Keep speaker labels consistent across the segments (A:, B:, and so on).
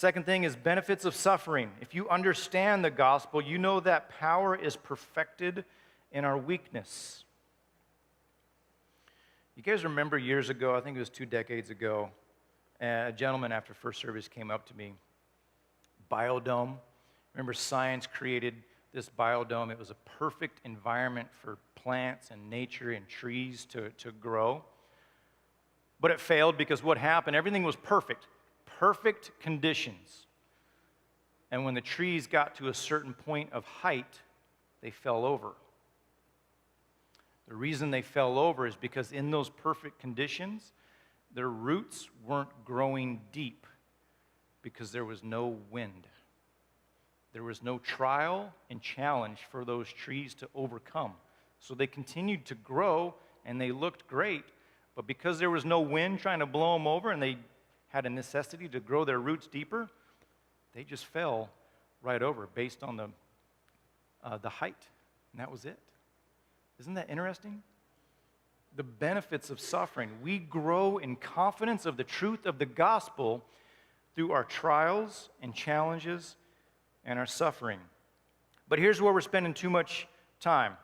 A: Second thing is benefits of suffering. If you understand the gospel, you know that power is perfected in our weakness. You guys remember years ago, I think it was 2 decades ago, a gentleman after first service came up to me. Biodome. Remember, science created this biodome. It was a perfect environment for plants and nature and trees to grow. But it failed because what happened? Everything was perfect conditions. And when the trees got to a certain point of height, they fell over. The reason they fell over is because in those perfect conditions, their roots weren't growing deep because there was no wind. There was no trial and challenge for those trees to overcome. So they continued to grow and they looked great, but because there was no wind trying to blow them over and they had a necessity to grow their roots deeper, they just fell right over based on the height, and that was it. Isn't that interesting? The benefits of suffering. We grow in confidence of the truth of the gospel through our trials and challenges and our suffering. But here's where we're spending too much time.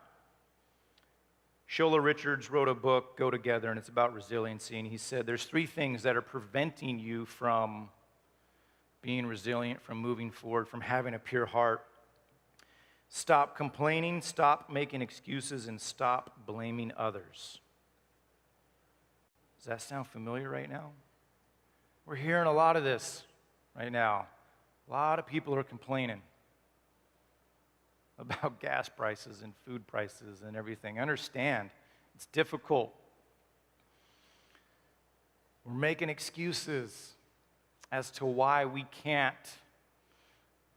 A: Shola Richards wrote a book, Go Together, and it's about resiliency, and he said there's 3 things that are preventing you from being resilient, from moving forward, from having a pure heart. Stop complaining, stop making excuses, and stop blaming others. Does that sound familiar right now? We're hearing a lot of this right now. A lot of people are complaining about gas prices and food prices and everything. Understand, it's difficult. We're making excuses as to why we can't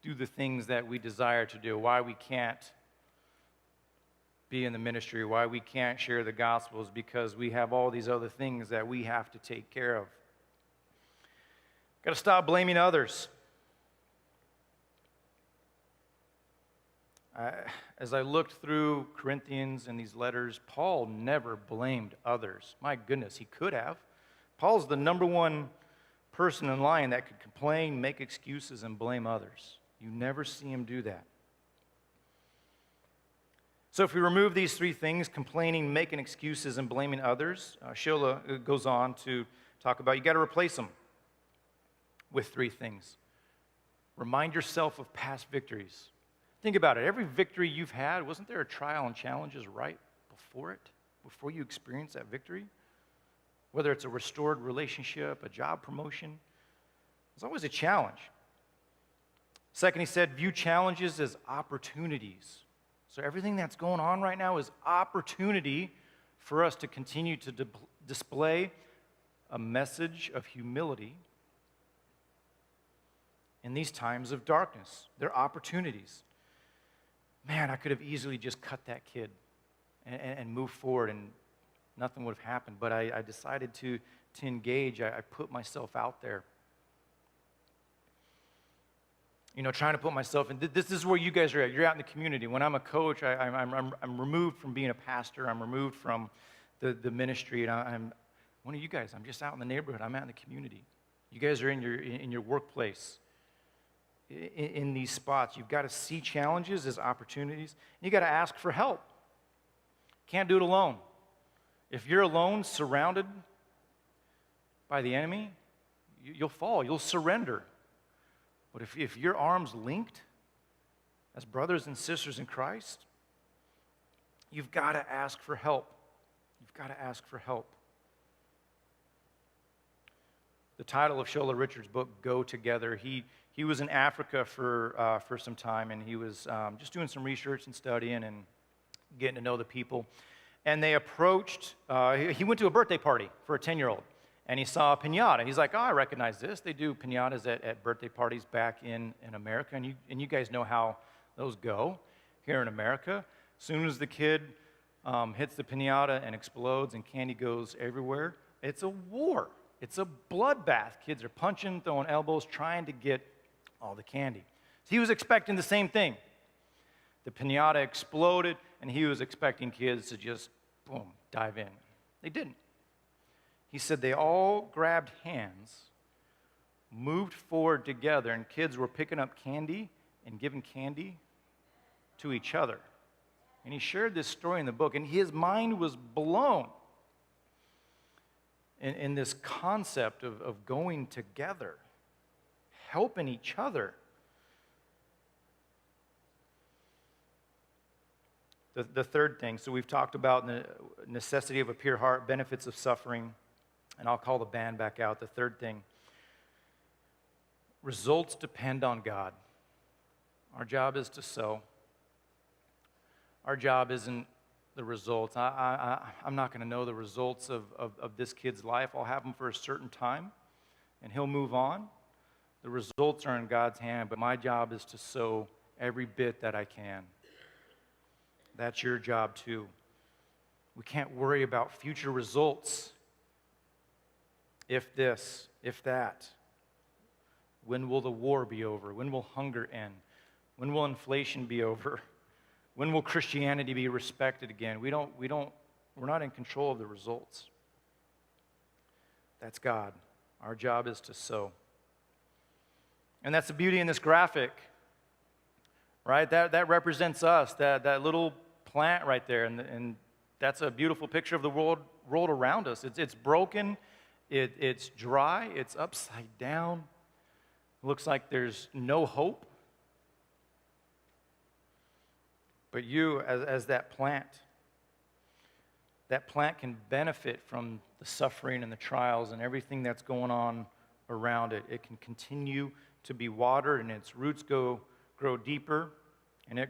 A: do the things that we desire to do, why we can't be in the ministry, why we can't share the gospel is because we have all these other things that we have to take care of. Got to stop blaming others. As I looked through Corinthians and these letters, Paul never blamed others. My goodness, he could have. Paul's the number one person in line that could complain, make excuses, and blame others. You never see him do that. So if we remove these 3 things, complaining, making excuses, and blaming others, Shola goes on to talk about you got to replace them with 3 things. Remind yourself of past victories. Think about it. Every victory you've had, wasn't there a trial and challenges right before it, before you experienced that victory? Whether it's a restored relationship, a job promotion, there's always a challenge. Second, he said, view challenges as opportunities. So everything that's going on right now is opportunity for us to continue to display a message of humility in these times of darkness. They're opportunities. Man, I could have easily just cut that kid and moved forward and nothing would have happened. But I decided to engage. I put myself out there. You know, trying to put myself in. This is where you guys are at. You're out in the community. When I'm a coach, I'm removed from being a pastor. I'm removed from the ministry. And I'm one of you guys. I'm just out in the neighborhood. I'm out in the community. You guys are in your workplace. In these spots, you've got to see challenges as opportunities. And you got to ask for help. Can't do it alone. If you're alone, surrounded by the enemy, you'll fall. You'll surrender. But if your arms linked as brothers and sisters in Christ, you've got to ask for help. You've got to ask for help. The title of Shola Richards' book, Go Together, he was in Africa for some time, and he was just doing some research and studying and getting to know the people. And they approached, he went to a birthday party for a 10-year-old, and he saw a piñata. He's like, oh, I recognize this. They do piñatas at birthday parties back in America, and you guys know how those go here in America. As soon as the kid hits the piñata and explodes and candy goes everywhere, it's a war. It's a bloodbath. Kids are punching, throwing elbows, trying to get all the candy. So he was expecting the same thing. The piñata exploded, and he was expecting kids to just, boom, dive in. They didn't. He said they all grabbed hands moved forward together, and kids were picking up candy and giving candy to each other. And he shared this story in the book, and his mind was blown in this concept of going together, helping each other. The third thing, so we've talked about the necessity of a pure heart, benefits of suffering, and I'll call the band back out. The third thing, results depend on God. Our job is to sow. Our job isn't the results. I'm not going to know the results of this kid's life. I'll have him for a certain time, and he'll move on. The results are in God's hand, but my job is to sow every bit that I can. That's your job too. We can't worry about future results. If this, if that. When will the war be over? When will hunger end? When will inflation be over? When will Christianity be respected again? We're not in control of the results. That's God. Our job is to sow. And that's the beauty in this graphic, right? That represents us, that little plant right there, and that's a beautiful picture of the world around us. It's broken, it's dry, it's upside down. It looks like there's no hope. But you, as that plant can benefit from the suffering and the trials and everything that's going on around it. It can continue to be watered, and its roots grow deeper, and it grows